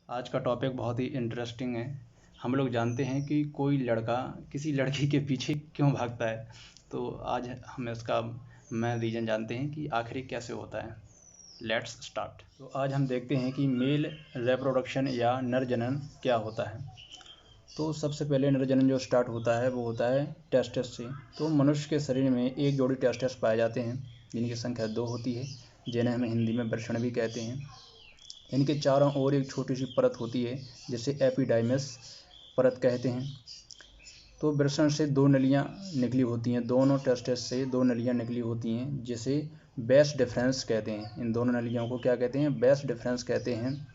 आज का टॉपिक बहुत ही इंटरेस्टिंग है। हम लोग जानते हैं कि कोई लड़का किसी लड़की के पीछे क्यों भागता है। तो आज हम इसका मेन रीज़न जानते हैं कि आखिर कैसे होता है। Let's start. तो आज हम देखते हैं कि मेल रिप्रोडक्शन या नर जनन क्या होता है। तो सबसे पहले नर जनन जो स्टार्ट होता है वो होता है टेस्टिस से। तो मनुष्य के शरीर में एक जोड़ी टेस्टिस पाए जाते हैं जिनकी संख्या 2 होती है, जिन्हें हम हिंदी में वृषण भी कहते हैं। इनके चारों ओर एक छोटी सी परत होती है जिसे एपिडाइमिस परत कहते हैं। तो वृषण से 2 नलियां निकली होती हैं, दोनों टेस्टिस से 2 नलियां निकली होती हैं जिसे बेस डिफरेंस कहते हैं। इन दोनों नलियों को क्या कहते हैं? बेस डिफरेंस कहते हैं।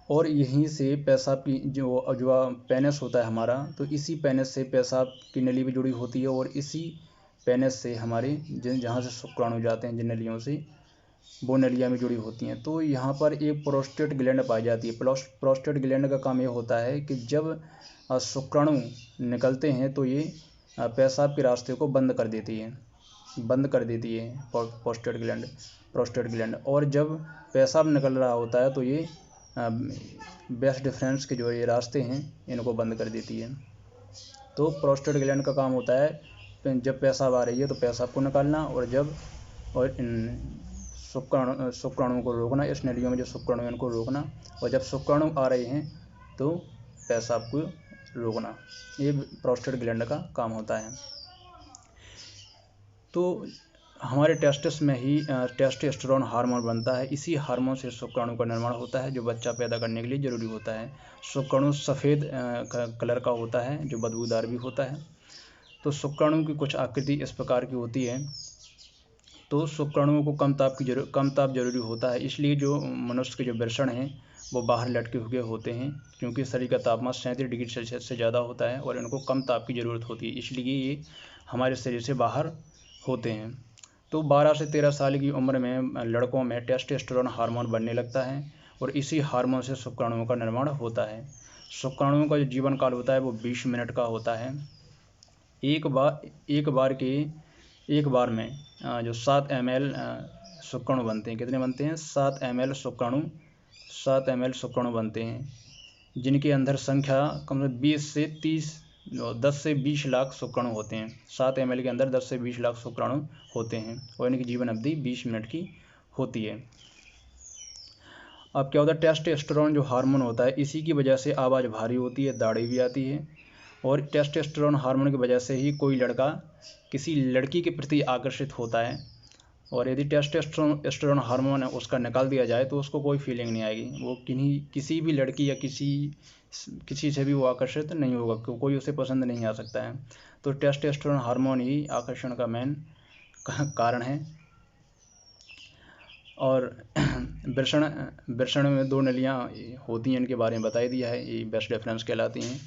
और यहीं से पेशाब की जो पेनिस होता है हमारा, तो इसी पेनिस से पेशाब की नली भी जुड़ी होती है और इसी पेनिस से हमारे जहाँ से शुक्राणु जाते हैं जिन नलियों से, वो नलियाँ भी जुड़ी होती हैं। तो यहाँ पर एक प्रोस्टेट ग्लैंड पाई जाती है। प्रोस्टेट ग्लैंड का काम ये होता है कि जब शुक्राणु निकलते हैं तो ये पेशाब के रास्ते को बंद कर देती है प्रोस्टेट ग्लैंड। और जब पेशाब निकल रहा होता है तो ये बेस डिफरेंस के जो ये रास्ते हैं इनको बंद कर देती है। तो प्रोस्टेट ग्लैंड का काम होता है जब पेशाब आ रही है तो पेशाब को निकालना, और शुक्राणु को रोकना, इस नलियों में जो शुक्राणु है उनको रोकना, और जब शुक्राणु आ रहे हैं तो पेशाब को रोकना। ये प्रोस्टेट ग्लैंड का काम होता है। तो हमारे टेस्टिस में ही टेस्टोस्टेरोन हार्मोन बनता है। इसी हार्मोन से शुक्राणु का निर्माण होता है जो बच्चा पैदा करने के लिए ज़रूरी होता है। शुक्राणु सफ़ेद कलर का होता है जो बदबूदार भी होता है। तो शुक्राणु की कुछ आकृति इस प्रकार की होती है। तो शुक्राणुओं को कम ताप जरूरी होता है, इसलिए जो मनुष्य के जो वृषण हैं वो बाहर लटके हुए होते हैं, क्योंकि शरीर का तापमान 37 डिग्री सेल्सियस से ज़्यादा होता है और इनको कम ताप की ज़रूरत होती है, इसलिए ये हमारे शरीर से बाहर होते हैं। तो 12 से 13 साल की उम्र में लड़कों में टेस्टोस्टेरोन हार्मोन बनने लगता है और इसी हार्मोन से शुक्राणुओं का निर्माण होता है। शुक्राणुओं का जो जीवन काल होता है वो 20 मिनट का होता है। एक बार में जो 7 ml शुक्राणु बनते हैं। कितने बनते हैं? 7 ml शुक्राणु बनते हैं, जिनके अंदर संख्या कम से 10 से 20 लाख शुक्राणु होते हैं। 7 ml के अंदर 10 से 20 लाख शुक्राणु होते हैं और इनकी जीवन अवधि 20 मिनट की होती है। अब क्या होता है, टेस्टोस्टेरोन जो हार्मोन होता है इसी की वजह से आवाज़ भारी होती है, दाढ़ी भी आती है, और टेस्टोस्टेरोन हार्मोन की वजह से ही कोई लड़का किसी लड़की के प्रति आकर्षित होता है। और यदि टेस्टोस्टेरोन हार्मोन है उसका निकाल दिया जाए तो उसको कोई फीलिंग नहीं आएगी, वो किसी भी लड़की या किसी से भी वो आकर्षित नहीं होगा, कोई उसे पसंद नहीं आ सकता है। तो टेस्टोस्टेरोन हार्मोन ही आकर्षण का मेन कारण है। और वृषण में 2 नलियाँ होती हैं, इनके बारे में बता दिया है, ये बेस डिफरेंस कहलाती हैं।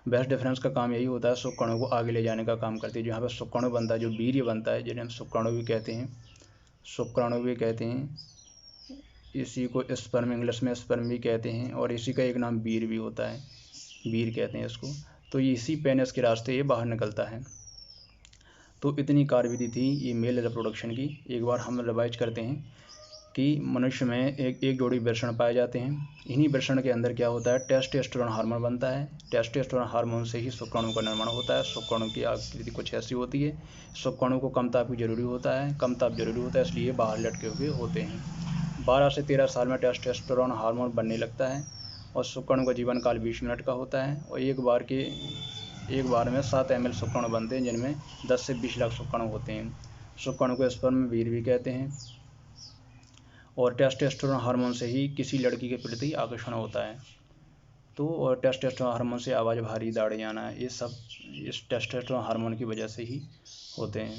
बेस डिफरेंस का काम यही होता है, शुक्राणु को आगे ले जाने का काम करती है। जहाँ पर शुक्राणु बनता है, जो वीर्य बनता है, जिन्हें हम शुक्राणु भी कहते हैं, इसी को स्पर्म, इंग्लिश में स्पर्म भी कहते हैं, और इसी का एक नाम वीर्य भी होता है, वीर्य कहते हैं इसको। तो इसी पेनिस के रास्ते ये बाहर निकलता है। तो इतनी कार्यविधि थी ये मेल रिप्रोडक्शन की। एक बार हम रिवाइज करते हैं कि मनुष्य में एक जोड़ी वृषण पाए जाते हैं। इन्हीं वृषण के अंदर क्या होता है, टेस्टोस्टेरोन हार्मोन बनता है। टेस्टोस्टेरोन हार्मोन से ही शुक्राणु का निर्माण होता है। शुक्राणु की आकृति कुछ ऐसी होती है। शुक्राणु को कम ताप जरूरी होता है, इसलिए बाहर लटके हुए होते हैं। 12 से 13 साल में टेस्टोस्टेरोन हार्मोन बनने लगता है और शुक्राणु का जीवन काल 20 मिनट का होता है। और एक बार में 7 ml शुक्राणु बनते हैं, जिनमें 10 से 20 लाख शुक्राणु होते हैं। शुक्राणु को स्पर्म वीर्य भी कहते हैं। और टेस्टोस्टेरोन हार्मोन से ही किसी लड़की के प्रति आकर्षण होता है। तो और टेस्टोस्टेरोन हार्मोन से आवाज़ भारी, दाढ़ी आना, ये सब इस टेस्टोस्टेरोन हार्मोन की वजह से ही होते हैं।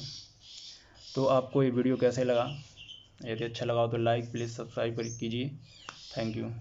तो आपको ये वीडियो कैसे लगा? यदि अच्छा लगा तो लाइक, प्लीज़ सब्सक्राइब कीजिए। Thank you.